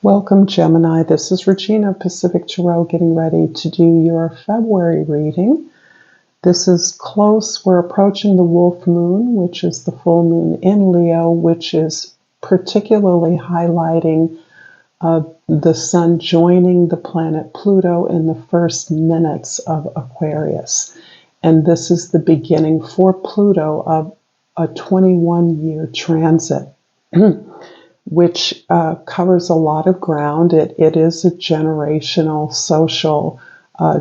Welcome, Gemini. This is Regina, Pacific Tarot, getting ready to do your February reading. This is close. We're approaching the wolf moon, which is the full moon in Leo, which is particularly highlighting the sun joining the planet Pluto in the first minutes of Aquarius. And this is the beginning for Pluto of a 21-year transit. Which covers a lot of ground. It is a generational social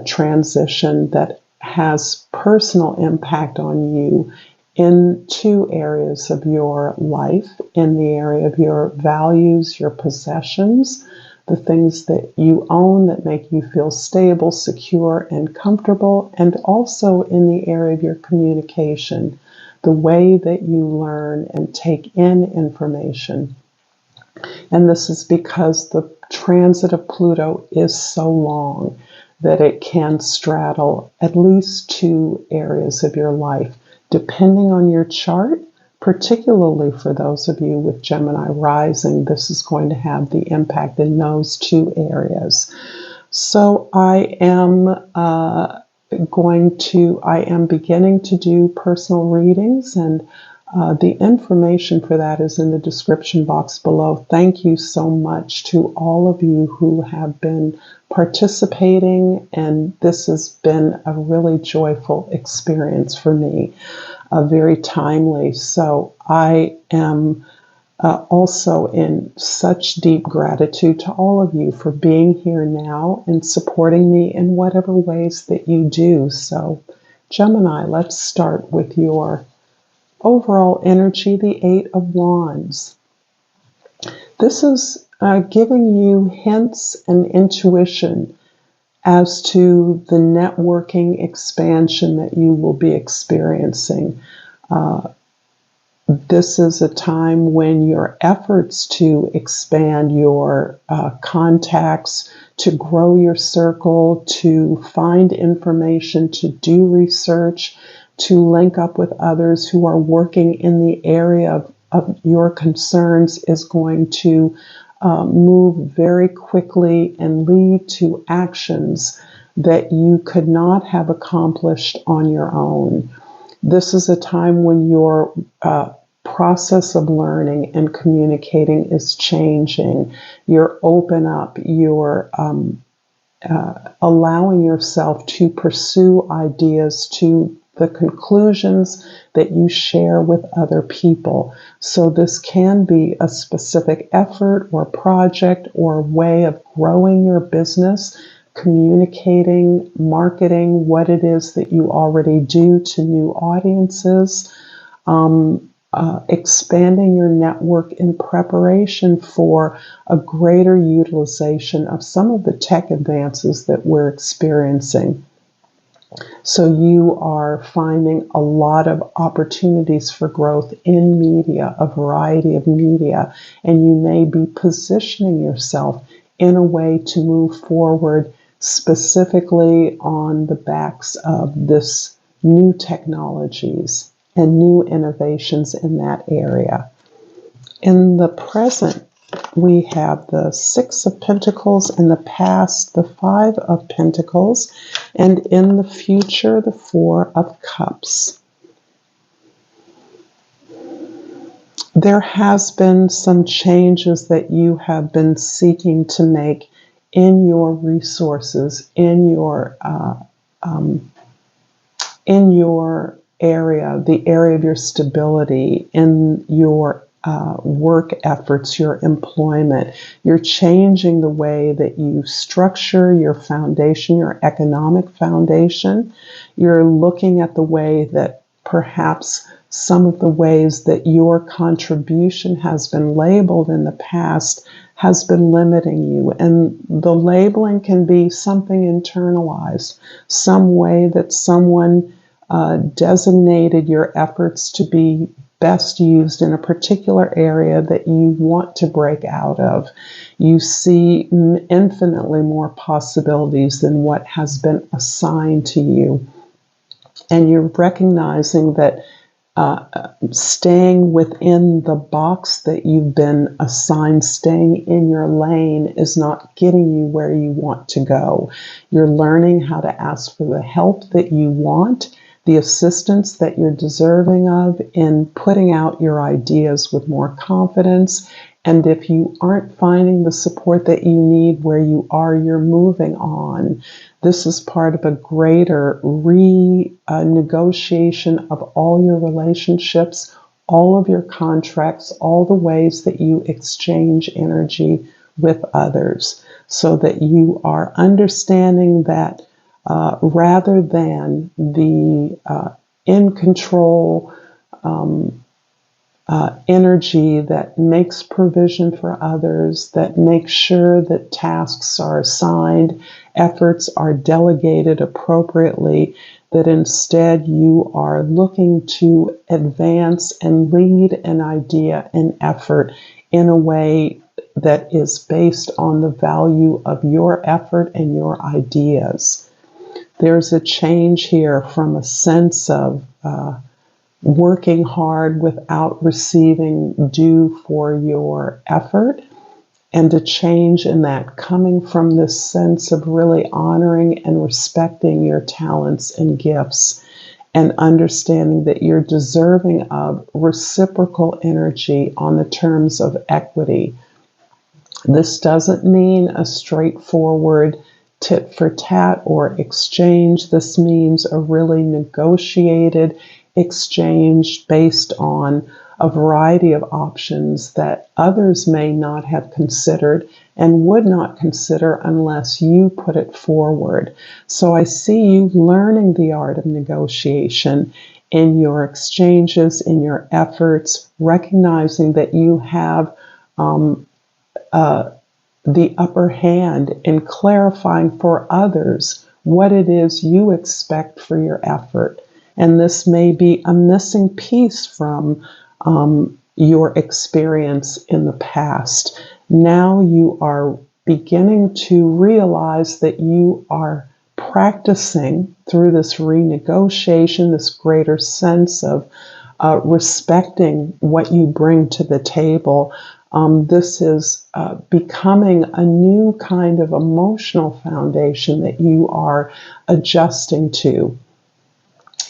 transition that has personal impact on you in two areas of your life, in the area of your values, your possessions, the things that you own that make you feel stable, secure, and comfortable, and also in the area of your communication, the way that you learn and take in information. And this is because the transit of Pluto is so long that it can straddle at least two areas of your life, depending on your chart, particularly for those of you with Gemini rising. This is going to have the impact in those two areas. So I am beginning to do personal readings, and the information for that is in the description box below. Thank you so much to all of you who have been participating, and this has been a really joyful experience for me, very timely. So I am also in such deep gratitude to all of you for being here now and supporting me in whatever ways that you do. So Gemini, let's start with your overall energy, the Eight of Wands. This is giving you hints and intuition as to the networking expansion that you will be experiencing. This is a time when your efforts to expand your contacts, to grow your circle, to find information, to do research, to link up with others who are working in the area of your concerns is going to move very quickly and lead to actions that you could not have accomplished on your own. This is a time when your process of learning and communicating is changing. You're open up, you're allowing yourself to pursue ideas to the conclusions that you share with other people. So this can be a specific effort or project or way of growing your business, communicating, marketing what it is that you already do to new audiences, expanding your network in preparation for a greater utilization of some of the tech advances that we're experiencing. So you are finding a lot of opportunities for growth in media, a variety of media, and you may be positioning yourself in a way to move forward specifically on the backs of this new technologies and new innovations in that area. In the present, we have the Six of Pentacles, in the past, the Five of Pentacles, and in the future, the Four of Cups. There has been some changes that you have been seeking to make in your resources, in your area, the area of your stability, in your work efforts, your employment. You're changing the way that you structure your foundation, your economic foundation. You're looking at the way that perhaps some of the ways that your contribution has been labeled in the past has been limiting you. And the labeling can be something internalized, some way that someone designated your efforts to be best used in a particular area that you want to break out of. You see infinitely more possibilities than what has been assigned to you. And you're recognizing that staying within the box that you've been assigned, staying in your lane is not getting you where you want to go. You're learning how to ask for the help that you want, the assistance that you're deserving of in putting out your ideas with more confidence. And if you aren't finding the support that you need where you are, you're moving on. This is part of a greater renegotiation of all your relationships, all of your contracts, all the ways that you exchange energy with others, so that you are understanding that rather than the in control energy that makes provision for others, that makes sure that tasks are assigned, efforts are delegated appropriately, that instead you are looking to advance and lead an idea and effort in a way that is based on the value of your effort and your ideas. There's a change here from a sense of working hard without receiving due for your effort, and a change in that coming from this sense of really honoring and respecting your talents and gifts, and understanding that you're deserving of reciprocal energy on the terms of equity. This doesn't mean a straightforward tit for tat or exchange. This means a really negotiated exchange based on a variety of options that others may not have considered and would not consider unless you put it forward. So I see you learning the art of negotiation in your exchanges, in your efforts, recognizing that you have the upper hand in clarifying for others what it is you expect for your effort. And this may be a missing piece from your experience in the past. Now you are beginning to realize that you are practicing through this renegotiation, this greater sense of respecting what you bring to the table. This is becoming a new kind of emotional foundation that you are adjusting to.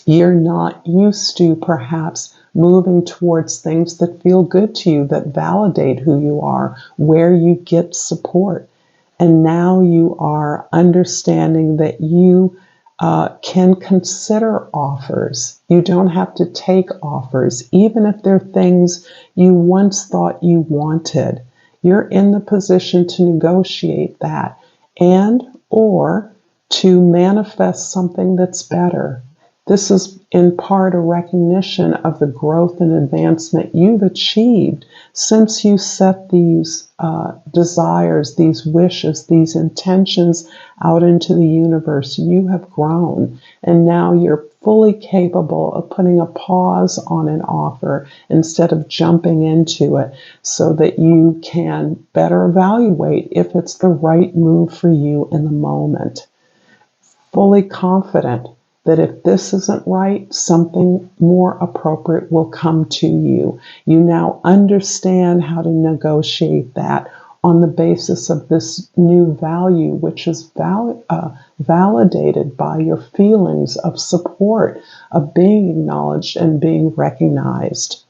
You're not used to perhaps moving towards things that feel good to you, that validate who you are, where you get support. And now you are understanding that you can consider offers. You don't have to take offers, even if they're things you once thought you wanted. You're in the position to negotiate that and or to manifest something that's better. This is in part a recognition of the growth and advancement you've achieved since you set these desires, these wishes, these intentions out into the universe. You have grown, and now you're fully capable of putting a pause on an offer instead of jumping into it, so that you can better evaluate if it's the right move for you in the moment. Fully confident that if this isn't right, something more appropriate will come to you. You now understand how to negotiate that on the basis of this new value, which is validated by your feelings of support, of being acknowledged and being recognized.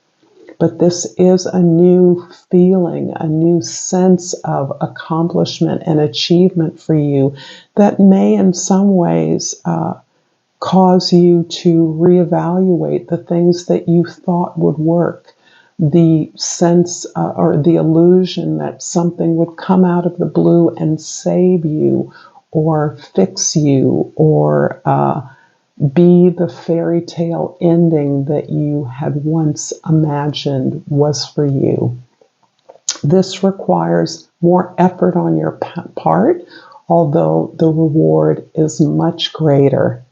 But this is a new feeling, a new sense of accomplishment and achievement for you that may in some ways cause you to reevaluate the things that you thought would work. The sense or the illusion that something would come out of the blue and save you or fix you or be the fairy tale ending that you had once imagined was for you. This requires more effort on your part, although the reward is much greater.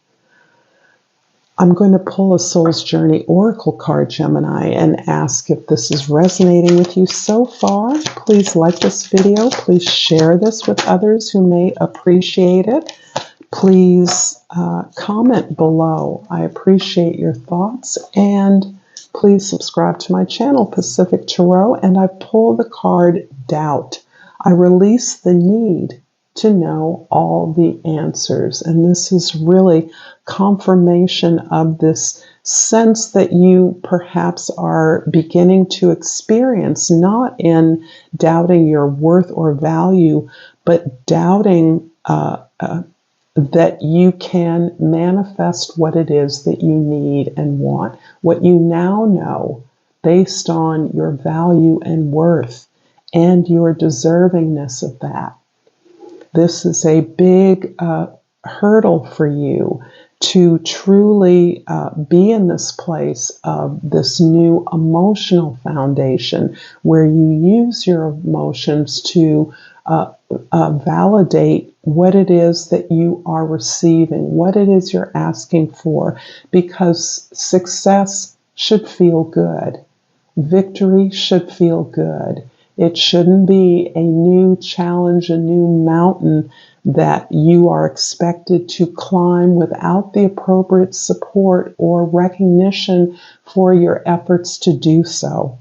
I'm going to pull a Soul's Journey Oracle card, Gemini, and ask if this is resonating with you so far. Please like this video. Please share this with others who may appreciate it. Please comment below. I appreciate your thoughts. And please subscribe to my channel, Pacific Tarot, and I pull the card Doubt. I release the need to know all the answers. And this is really confirmation of this sense that you perhaps are beginning to experience, not in doubting your worth or value, but doubting that you can manifest what it is that you need and want, what you now know based on your value and worth and your deservingness of that. This is a big hurdle for you to truly be in this place of this new emotional foundation where you use your emotions to validate what it is that you are receiving, what it is you're asking for, because success should feel good. Victory should feel good. It shouldn't be a new challenge, a new mountain that you are expected to climb without the appropriate support or recognition for your efforts to do so.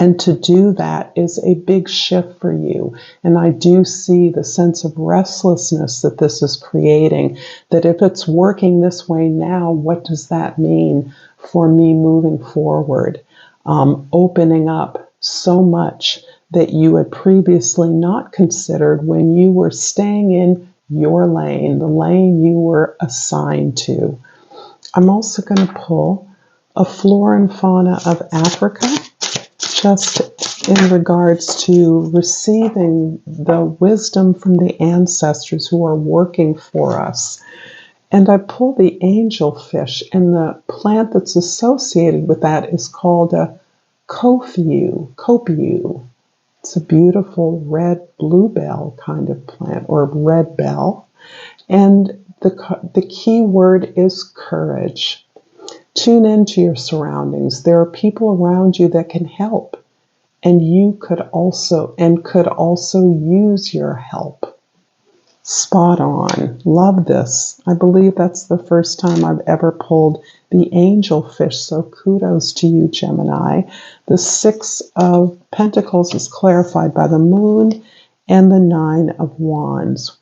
And to do that is a big shift for you. And I do see the sense of restlessness that this is creating, that if it's working this way now, what does that mean for me moving forward? Opening up so much that you had previously not considered when you were staying in your lane, the lane you were assigned to. I'm also going to pull a flora and fauna of Africa, just in regards to receiving the wisdom from the ancestors who are working for us. And I pull the angelfish, and the plant that's associated with that is called a copiu. It's a beautiful red bluebell kind of plant, or red bell. And the key word is courage. Tune into your surroundings. There are people around you that can help, and you could also use your help. Spot on. Love this. I believe that's the first time I've ever pulled the angelfish, so kudos to you, Gemini. The 6 of Pentacles is clarified by the Moon and the 9 of Wands.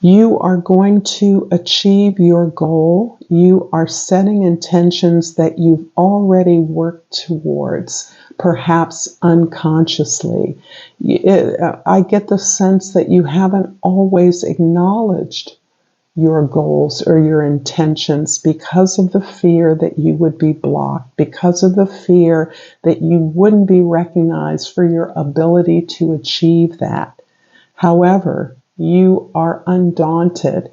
You are going to achieve your goal. You are setting intentions that you've already worked towards, perhaps unconsciously. I get the sense that you haven't always acknowledged your goals or your intentions because of the fear that you would be blocked, because of the fear that you wouldn't be recognized for your ability to achieve that. However, you are undaunted.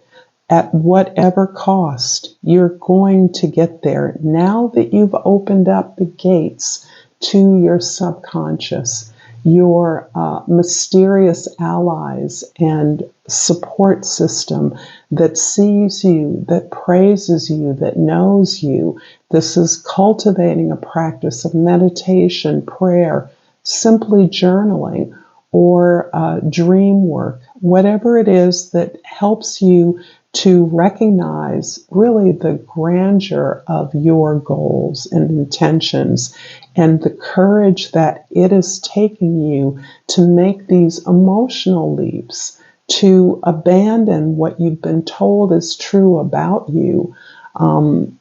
At whatever cost, you're going to get there. Now that you've opened up the gates to your subconscious, your mysterious allies and support system that sees you, that praises you, that knows you. This is cultivating a practice of meditation, prayer, simply journaling, or dream work, whatever it is that helps you to recognize really the grandeur of your goals and intentions and the courage that it is taking you to make these emotional leaps, to abandon what you've been told is true about you, and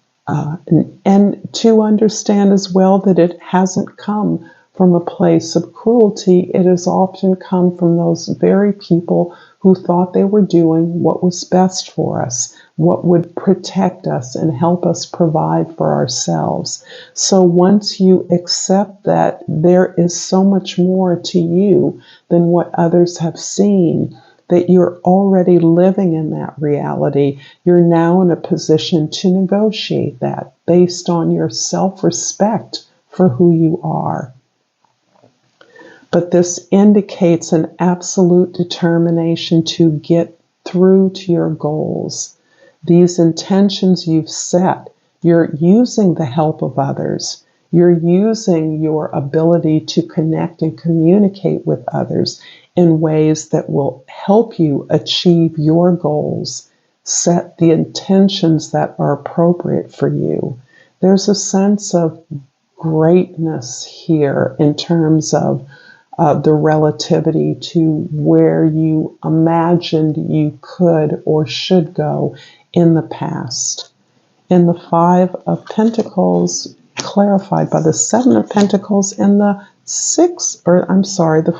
to understand as well that it hasn't come from a place of cruelty. It has often come from those very people who thought they were doing what was best for us, what would protect us and help us provide for ourselves. So once you accept that there is so much more to you than what others have seen, that you're already living in that reality, you're now in a position to negotiate that based on your self-respect for who you are. But this indicates an absolute determination to get through to your goals. These intentions you've set, you're using the help of others. You're using your ability to connect and communicate with others in ways that will help you achieve your goals. Set the intentions that are appropriate for you. There's a sense of greatness here in terms of the relativity to where you imagined you could or should go in the past. In the Five of Pentacles, clarified by the Seven of Pentacles and the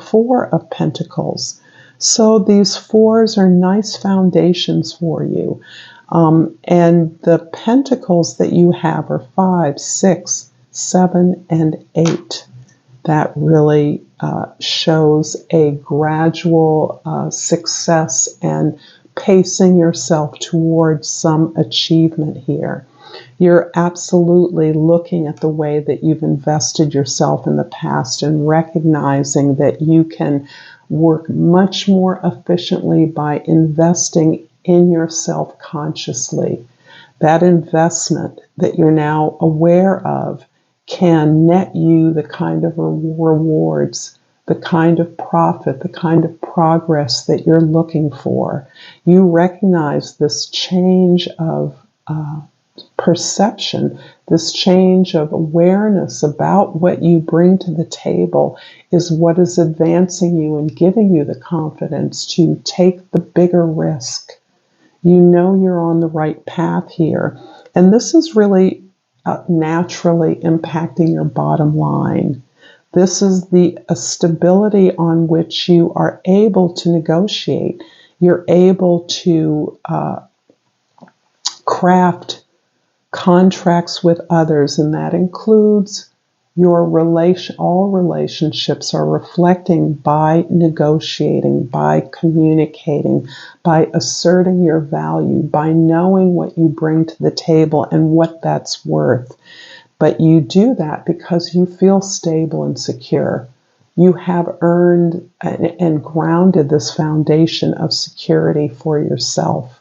Four of Pentacles. So these fours are nice foundations for you. And the pentacles that you have are 5, 6, 7, and 8. That really shows a gradual success and pacing yourself towards some achievement here. You're absolutely looking at the way that you've invested yourself in the past and recognizing that you can work much more efficiently by investing in yourself consciously. That investment that you're now aware of can net you the kind of rewards, the kind of profit, the kind of progress that you're looking for. You recognize this change of perception, this change of awareness about what you bring to the table is what is advancing you and giving you the confidence to take the bigger risk. You know you're on the right path here. And this is really naturally impacting your bottom line. This is the stability on which you are able to negotiate. You're able to craft contracts with others, and that includes your all relationships are reflecting by negotiating, by communicating, by asserting your value, by knowing what you bring to the table and what that's worth. But you do that because you feel stable and secure. You have earned and grounded this foundation of security for yourself.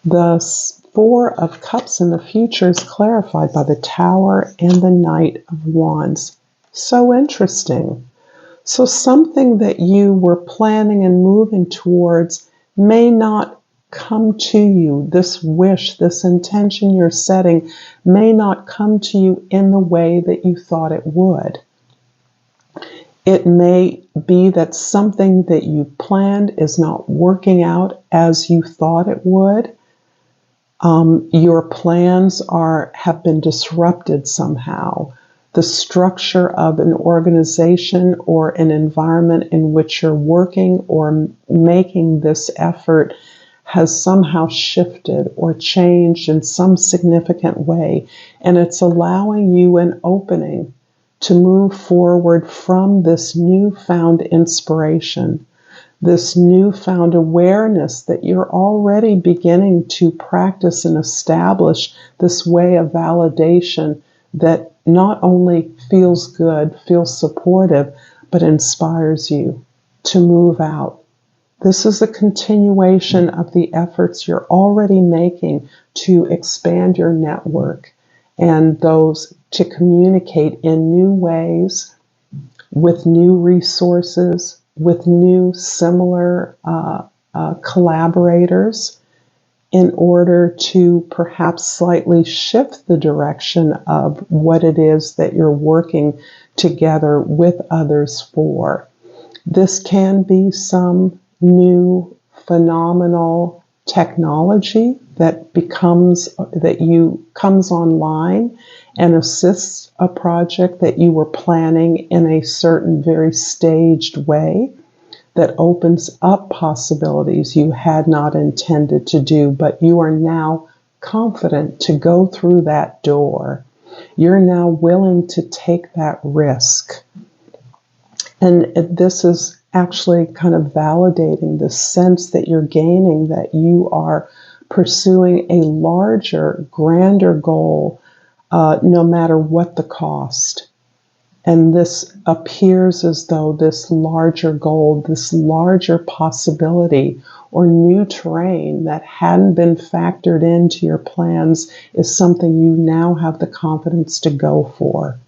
The Four of Cups in the future is clarified by the Tower and the Knight of Wands. So interesting. So something that you were planning and moving towards may not come to you. This wish, this intention you're setting may not come to you in the way that you thought it would. It may be that something that you planned is not working out as you thought it would. Your plans have been disrupted somehow. The structure of an organization or an environment in which you're working or making this effort has somehow shifted or changed in some significant way, and it's allowing you an opening to move forward from this newfound inspiration, this newfound awareness that you're already beginning to practice and establish this way of validation that not only feels good, feels supportive, but inspires you to move out. This is a continuation of the efforts you're already making to expand your network and those to communicate in new ways with new resources, with new similar collaborators in order to perhaps slightly shift the direction of what it is that you're working together with others for. This can be some new phenomenal technology that comes online and assists a project that you were planning in a certain very staged way that opens up possibilities you had not intended to do, but you are now confident to go through that door. You're now willing to take that risk. And this is actually kind of validating the sense that you're gaining that you are pursuing a larger, grander goal, no matter what the cost. And this appears as though this larger goal, this larger possibility or new terrain that hadn't been factored into your plans is something you now have the confidence to go for.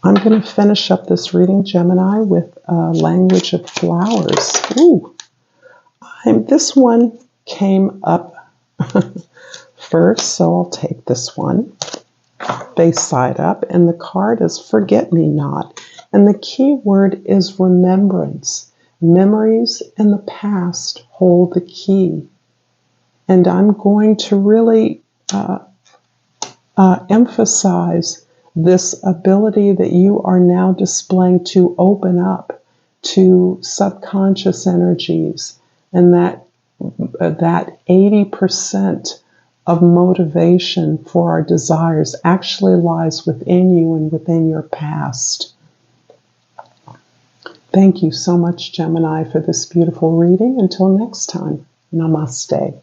I'm going to finish up this reading, Gemini, with language of flowers. Ooh, this one came up first, so I'll take this one, face side up, and the card is Forget Me Not. And the key word is remembrance. Memories in the past hold the key. And I'm going to really emphasize this ability that you are now displaying to open up to subconscious energies, and that 80% of motivation for our desires actually lies within you and within your past. Thank you so much, Gemini, for this beautiful reading. Until next time, namaste.